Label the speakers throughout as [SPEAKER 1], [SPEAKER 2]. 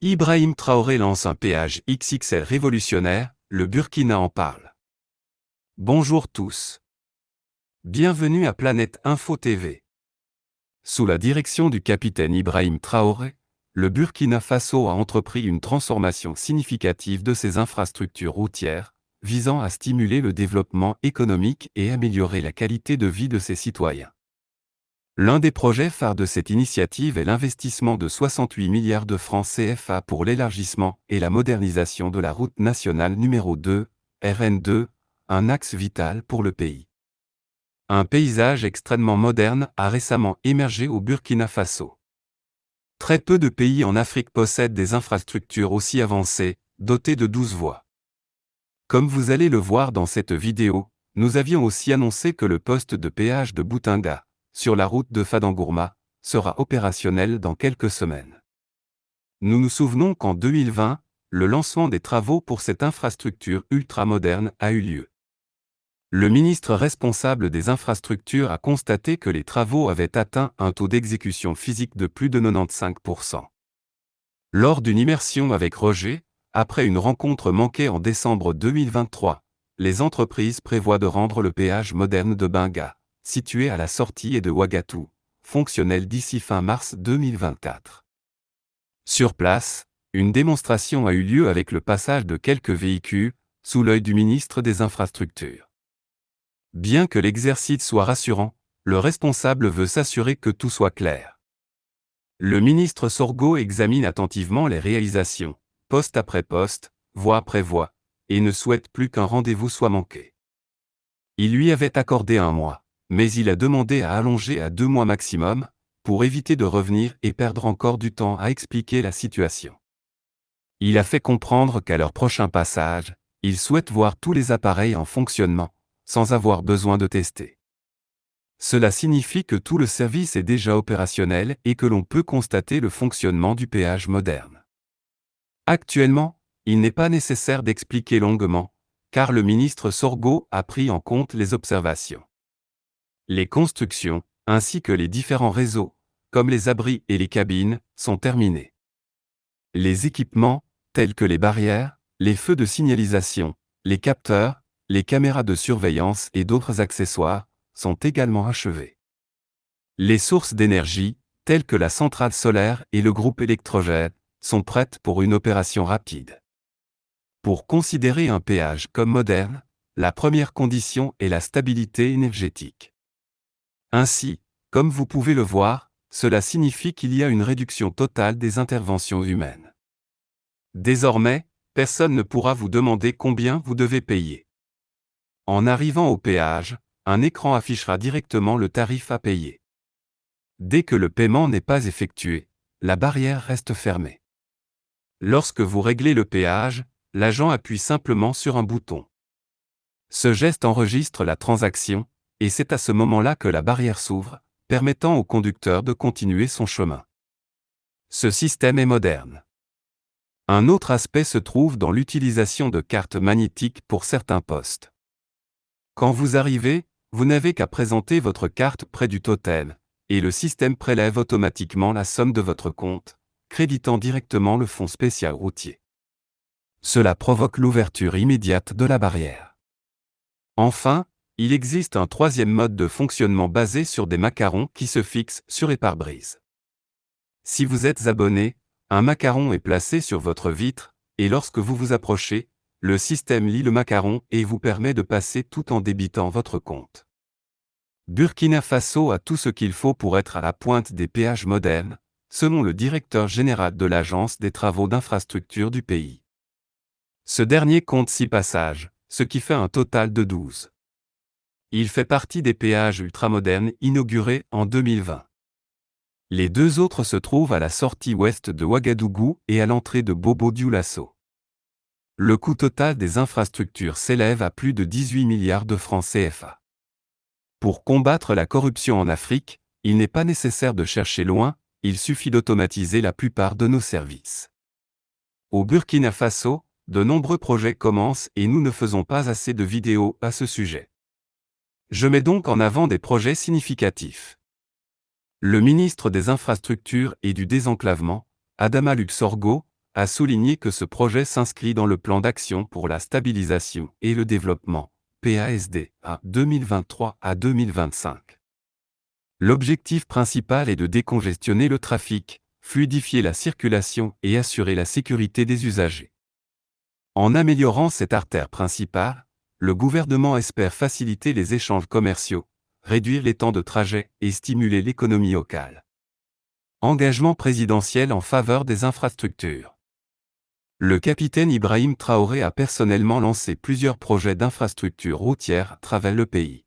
[SPEAKER 1] Ibrahim Traoré lance un péage XXL révolutionnaire, le Burkina en parle. Bonjour tous. Bienvenue à Planète Info TV. Sous la direction du capitaine Ibrahim Traoré, le Burkina Faso a entrepris une transformation significative de ses infrastructures routières, visant à stimuler le développement économique et améliorer la qualité de vie de ses citoyens. L'un des projets phares de cette initiative est l'investissement de 68 milliards de francs CFA pour l'élargissement et la modernisation de la route nationale numéro 2, RN2, un axe vital pour le pays. Un paysage extrêmement moderne a récemment émergé au Burkina Faso. Très peu de pays en Afrique possèdent des infrastructures aussi avancées, dotées de 12 voies. Comme vous allez le voir dans cette vidéo, nous avions aussi annoncé que le poste de péage de Boutinga, sur la route de Fadangourma, sera opérationnel dans quelques semaines. Nous nous souvenons qu'en 2020, le lancement des travaux pour cette infrastructure ultramoderne a eu lieu. Le ministre responsable des infrastructures a constaté que les travaux avaient atteint un taux d'exécution physique de plus de 95%. Lors d'une immersion avec Roger, après une rencontre manquée en décembre 2023, les entreprises prévoient de rendre le péage moderne de Binga, situé à la sortie et de Ouagatou, fonctionnel d'ici fin mars 2024. Sur place, une démonstration a eu lieu avec le passage de quelques véhicules, sous l'œil du ministre des Infrastructures. Bien que l'exercice soit rassurant, le responsable veut s'assurer que tout soit clair. Le ministre Sorgo examine attentivement les réalisations, poste après poste, voie après voie, et ne souhaite plus qu'un rendez-vous soit manqué. Il lui avait accordé 1 mois, mais il a demandé à allonger à 2 mois maximum, pour éviter de revenir et perdre encore du temps à expliquer la situation. Il a fait comprendre qu'à leur prochain passage, il souhaite voir tous les appareils en fonctionnement, sans avoir besoin de tester. Cela signifie que tout le service est déjà opérationnel et que l'on peut constater le fonctionnement du péage moderne. Actuellement, il n'est pas nécessaire d'expliquer longuement, car le ministre Sorgo a pris en compte les observations. Les constructions, ainsi que les différents réseaux, comme les abris et les cabines, sont terminés. Les équipements, tels que les barrières, les feux de signalisation, les capteurs, les caméras de surveillance et d'autres accessoires, sont également achevés. Les sources d'énergie, telles que la centrale solaire et le groupe électrogène, sont prêtes pour une opération rapide. Pour considérer un péage comme moderne, la première condition est la stabilité énergétique. Ainsi, comme vous pouvez le voir, cela signifie qu'il y a une réduction totale des interventions humaines. Désormais, personne ne pourra vous demander combien vous devez payer. En arrivant au péage, un écran affichera directement le tarif à payer. Dès que le paiement n'est pas effectué, la barrière reste fermée. Lorsque vous réglez le péage, l'agent appuie simplement sur un bouton. Ce geste enregistre la transaction, et c'est à ce moment-là que la barrière s'ouvre, permettant au conducteur de continuer son chemin. Ce système est moderne. Un autre aspect se trouve dans l'utilisation de cartes magnétiques pour certains postes. Quand vous arrivez, vous n'avez qu'à présenter votre carte près du totem, et le système prélève automatiquement la somme de votre compte, créditant directement le fonds spécial routier. Cela provoque l'ouverture immédiate de la barrière. Enfin, il existe un troisième mode de fonctionnement basé sur des macarons qui se fixent sur les pare-brises. Si vous êtes abonné, un macaron est placé sur votre vitre, et lorsque vous vous approchez, le système lit le macaron et vous permet de passer tout en débitant votre compte. Burkina Faso a tout ce qu'il faut pour être à la pointe des péages modernes, selon le directeur général de l'Agence des travaux d'infrastructure du pays. Ce dernier compte 6 passages, ce qui fait un total de 12. Il fait partie des péages ultramodernes inaugurés en 2020. Les 2 autres se trouvent à la sortie ouest de Ouagadougou et à l'entrée de Bobo-Dioulasso. Le coût total des infrastructures s'élève à plus de 18 milliards de francs CFA. Pour combattre la corruption en Afrique, il n'est pas nécessaire de chercher loin, il suffit d'automatiser la plupart de nos services. Au Burkina Faso, de nombreux projets commencent et nous ne faisons pas assez de vidéos à ce sujet. Je mets donc en avant des projets significatifs. Le ministre des Infrastructures et du Désenclavement, Adama Sorgo, a souligné que ce projet s'inscrit dans le plan d'action pour la stabilisation et le développement, PASD, à 2023 à 2025. L'objectif principal est de décongestionner le trafic, fluidifier la circulation et assurer la sécurité des usagers. En améliorant cette artère principale, le gouvernement espère faciliter les échanges commerciaux, réduire les temps de trajet et stimuler l'économie locale. Engagement présidentiel en faveur des infrastructures. Le capitaine Ibrahim Traoré a personnellement lancé plusieurs projets d'infrastructures routières à travers le pays.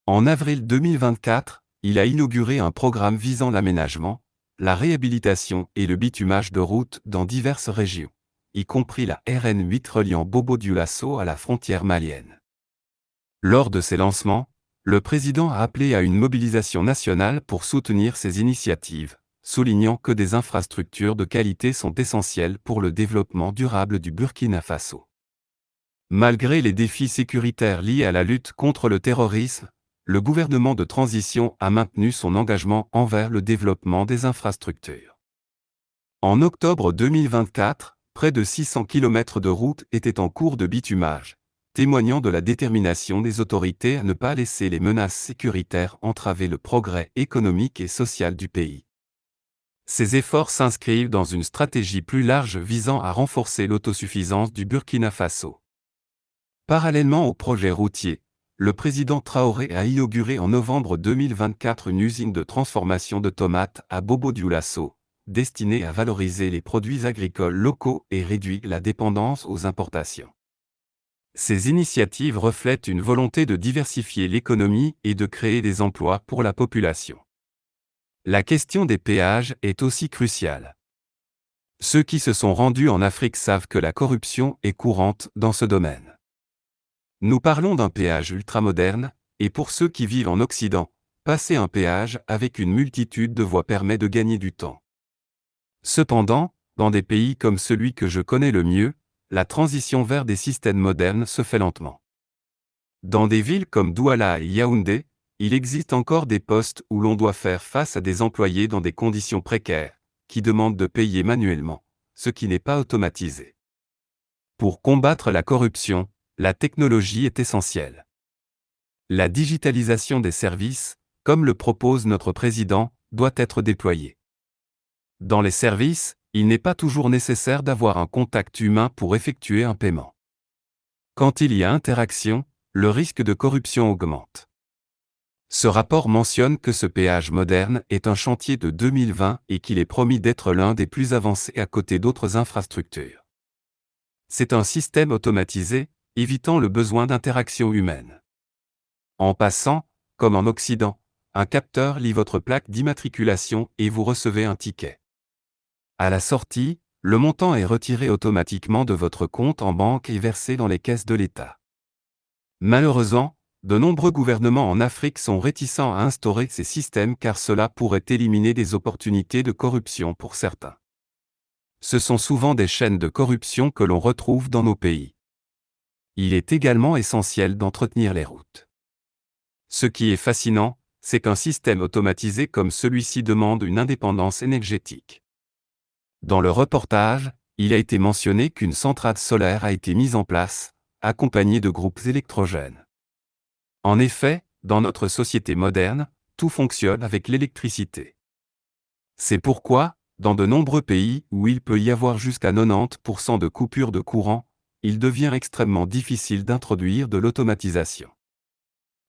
[SPEAKER 1] En avril 2024, il a inauguré un programme visant l'aménagement, la réhabilitation et le bitumage de routes dans diverses régions, y compris la RN8 reliant Bobo-Dioulasso à la frontière malienne. Lors de ces lancements, le président a appelé à une mobilisation nationale pour soutenir ces initiatives, soulignant que des infrastructures de qualité sont essentielles pour le développement durable du Burkina Faso. Malgré les défis sécuritaires liés à la lutte contre le terrorisme, le gouvernement de transition a maintenu son engagement envers le développement des infrastructures. En octobre 2024, près de 600 km de routes étaient en cours de bitumage, témoignant de la détermination des autorités à ne pas laisser les menaces sécuritaires entraver le progrès économique et social du pays. Ces efforts s'inscrivent dans une stratégie plus large visant à renforcer l'autosuffisance du Burkina Faso. Parallèlement au projet routier, le président Traoré a inauguré en novembre 2024 une usine de transformation de tomates à Bobo-Dioulasso, destinée à valoriser les produits agricoles locaux et réduire la dépendance aux importations. Ces initiatives reflètent une volonté de diversifier l'économie et de créer des emplois pour la population. La question des péages est aussi cruciale. Ceux qui se sont rendus en Afrique savent que la corruption est courante dans ce domaine. Nous parlons d'un péage ultramoderne, et pour ceux qui vivent en Occident, passer un péage avec une multitude de voies permet de gagner du temps. Cependant, dans des pays comme celui que je connais le mieux, la transition vers des systèmes modernes se fait lentement. Dans des villes comme Douala et Yaoundé, il existe encore des postes où l'on doit faire face à des employés dans des conditions précaires, qui demandent de payer manuellement, ce qui n'est pas automatisé. Pour combattre la corruption, la technologie est essentielle. La digitalisation des services, comme le propose notre président, doit être déployée. Dans les services, il n'est pas toujours nécessaire d'avoir un contact humain pour effectuer un paiement. Quand il y a interaction, le risque de corruption augmente. Ce rapport mentionne que ce péage moderne est un chantier de 2020 et qu'il est promis d'être l'un des plus avancés à côté d'autres infrastructures. C'est un système automatisé, évitant le besoin d'interaction humaine. En passant, comme en Occident, un capteur lit votre plaque d'immatriculation et vous recevez un ticket. À la sortie, le montant est retiré automatiquement de votre compte en banque et versé dans les caisses de l'État. Malheureusement, de nombreux gouvernements en Afrique sont réticents à instaurer ces systèmes car cela pourrait éliminer des opportunités de corruption pour certains. Ce sont souvent des chaînes de corruption que l'on retrouve dans nos pays. Il est également essentiel d'entretenir les routes. Ce qui est fascinant, c'est qu'un système automatisé comme celui-ci demande une indépendance énergétique. Dans le reportage, il a été mentionné qu'une centrale solaire a été mise en place, accompagnée de groupes électrogènes. En effet, dans notre société moderne, tout fonctionne avec l'électricité. C'est pourquoi, dans de nombreux pays où il peut y avoir jusqu'à 90% de coupure de courant, il devient extrêmement difficile d'introduire de l'automatisation.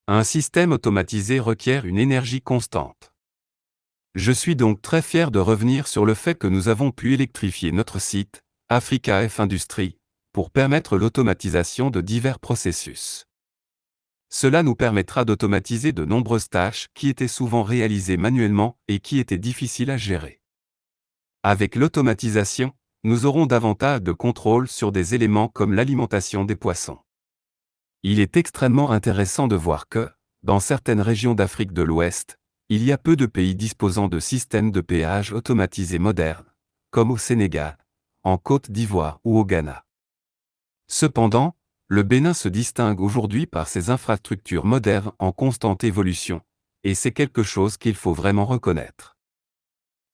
[SPEAKER 1] Un système automatisé requiert une énergie constante. Je suis donc très fier de revenir sur le fait que nous avons pu électrifier notre site, Africa F Industrie, pour permettre l'automatisation de divers processus. Cela nous permettra d'automatiser de nombreuses tâches qui étaient souvent réalisées manuellement et qui étaient difficiles à gérer. Avec l'automatisation, nous aurons davantage de contrôle sur des éléments comme l'alimentation des poissons. Il est extrêmement intéressant de voir que, dans certaines régions d'Afrique de l'Ouest, il y a peu de pays disposant de systèmes de péage automatisés modernes, comme au Sénégal, en Côte d'Ivoire ou au Ghana. Cependant, le Bénin se distingue aujourd'hui par ses infrastructures modernes en constante évolution, et c'est quelque chose qu'il faut vraiment reconnaître.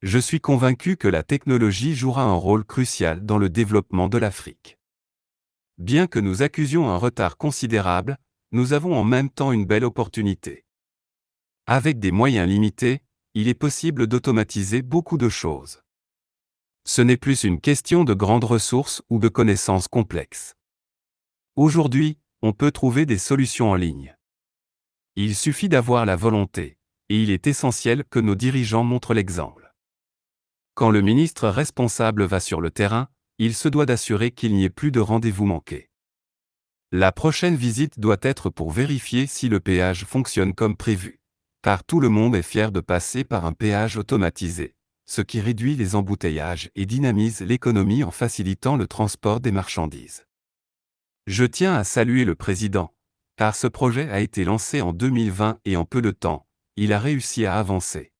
[SPEAKER 1] Je suis convaincu que la technologie jouera un rôle crucial dans le développement de l'Afrique. Bien que nous accusions un retard considérable, nous avons en même temps une belle opportunité. Avec des moyens limités, il est possible d'automatiser beaucoup de choses. Ce n'est plus une question de grandes ressources ou de connaissances complexes. Aujourd'hui, on peut trouver des solutions en ligne. Il suffit d'avoir la volonté, et il est essentiel que nos dirigeants montrent l'exemple. Quand le ministre responsable va sur le terrain, il se doit d'assurer qu'il n'y ait plus de rendez-vous manqués. La prochaine visite doit être pour vérifier si le péage fonctionne comme prévu, car tout le monde est fier de passer par un péage automatisé, ce qui réduit les embouteillages et dynamise l'économie en facilitant le transport des marchandises. Je tiens à saluer le président, car ce projet a été lancé en 2020 et en peu de temps, il a réussi à avancer.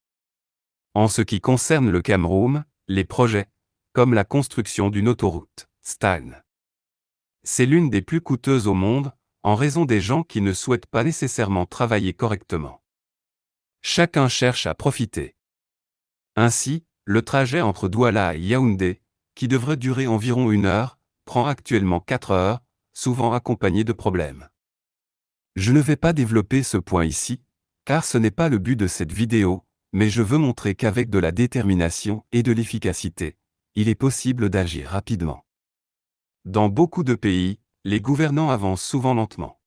[SPEAKER 1] En ce qui concerne le Cameroun, les projets, comme la construction d'une autoroute, stagnent. C'est l'une des plus coûteuses au monde, en raison des gens qui ne souhaitent pas nécessairement travailler correctement. Chacun cherche à profiter. Ainsi, le trajet entre Douala et Yaoundé, qui devrait durer environ 1 heure, prend actuellement 4 heures, souvent accompagné de problèmes. Je ne vais pas développer ce point ici, car ce n'est pas le but de cette vidéo, mais je veux montrer qu'avec de la détermination et de l'efficacité, il est possible d'agir rapidement. Dans beaucoup de pays, les gouvernants avancent souvent lentement.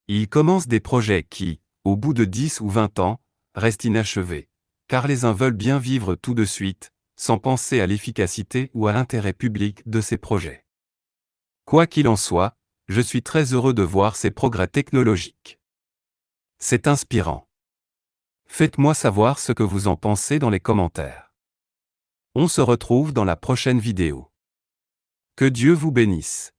[SPEAKER 1] Ils commencent des projets qui, au bout de 10 ou 20 ans, restent inachevés, car les uns veulent bien vivre tout de suite, sans penser à l'efficacité ou à l'intérêt public de ces projets. Quoi qu'il en soit, je suis très heureux de voir ces progrès technologiques. C'est inspirant. Faites-moi savoir ce que vous en pensez dans les commentaires. On se retrouve dans la prochaine vidéo. Que Dieu vous bénisse.